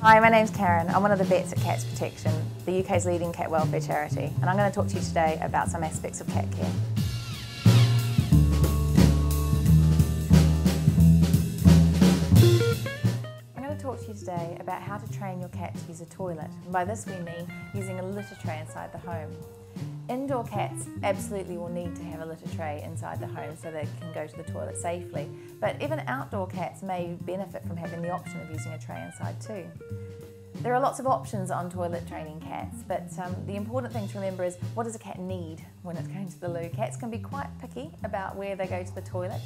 Hi, my name's Karen. I'm one of the vets at Cats Protection, the UK's leading cat welfare charity, and I'm going to talk to you today about some aspects of cat care. I'm going to talk to you today about how to train your cat to use a toilet, and by this we mean using a litter tray inside the home. Indoor cats absolutely will need to have a litter tray inside the home so they can go to the toilet safely, but even outdoor cats may benefit from having the option of using a tray inside too. There are lots of options on toilet training cats, but the important thing to remember is, what does a cat need when it's going to the loo? Cats can be quite picky about where they go to the toilet.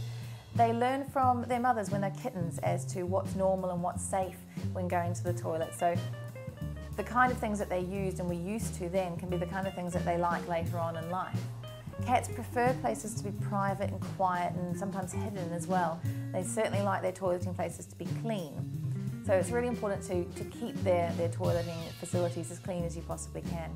They learn from their mothers when they're kittens as to what's normal and what's safe when going to the toilet. So the kind of things that they used and were used to then can be the kind of things that they like later on in life. Cats prefer places to be private and quiet and sometimes hidden as well. They certainly like their toileting places to be clean. So it's really important to keep their toileting facilities as clean as you possibly can.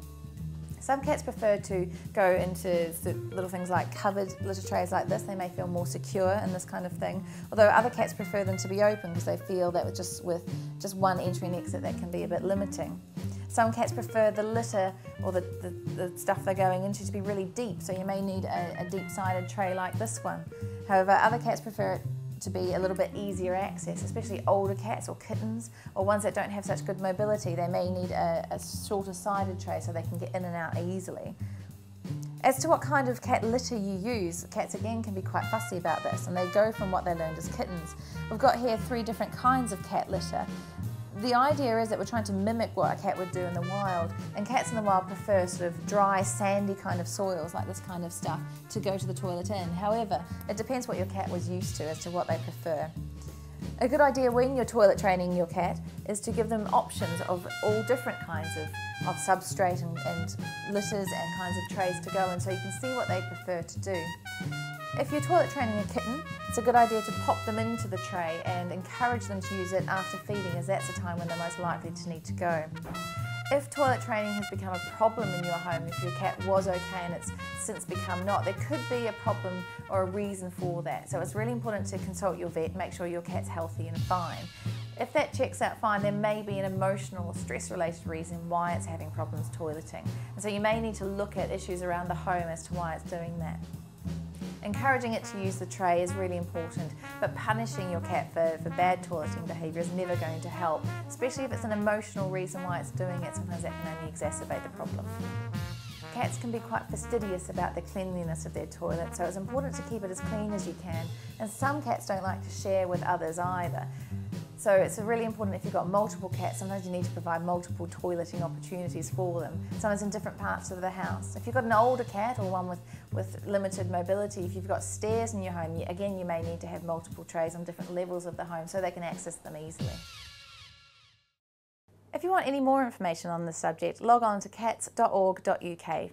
Some cats prefer to go into little things like covered litter trays like this. They may feel more secure in this kind of thing, although other cats prefer them to be open because they feel that with just one entry and exit that can be a bit limiting. Some cats prefer the litter or the stuff they're going into to be really deep, so you may need a deep-sided tray like this one. However, other cats prefer it to be a little bit easier access, especially older cats or kittens or ones that don't have such good mobility. They may need a shorter sided tray so they can get in and out easily. As to what kind of cat litter you use, cats again can be quite fussy about this, and they go from what they learned as kittens. We've got here 3 different kinds of cat litter. The idea is that we're trying to mimic what a cat would do in the wild, and cats in the wild prefer sort of dry, sandy kind of soils, like this kind of stuff, to go to the toilet in. However, it depends what your cat was used to as to what they prefer. A good idea when you're toilet training your cat is to give them options of all different kinds of substrate and litters and kinds of trays to go in, so you can see what they prefer to do. If you're toilet training a kitten, it's a good idea to pop them into the tray and encourage them to use it after feeding, as that's the time when they're most likely to need to go. If toilet training has become a problem in your home, if your cat was okay and it's since become not, there could be a problem or a reason for that. So it's really important to consult your vet, make sure your cat's healthy and fine. If that checks out fine, there may be an emotional or stress-related reason why it's having problems toileting. And so you may need to look at issues around the home as to why it's doing that. Encouraging it to use the tray is really important, but punishing your cat for bad toileting behaviour is never going to help, especially if it's an emotional reason why it's doing it. Sometimes that can only exacerbate the problem. Cats can be quite fastidious about the cleanliness of their toilet, so it's important to keep it as clean as you can, and some cats don't like to share with others either. So it's really important if you've got multiple cats, sometimes you need to provide multiple toileting opportunities for them, sometimes in different parts of the house. If you've got an older cat or one with limited mobility, if you've got stairs in your home, again you may need to have multiple trays on different levels of the home so they can access them easily. If you want any more information on this subject, log on to cats.org.uk.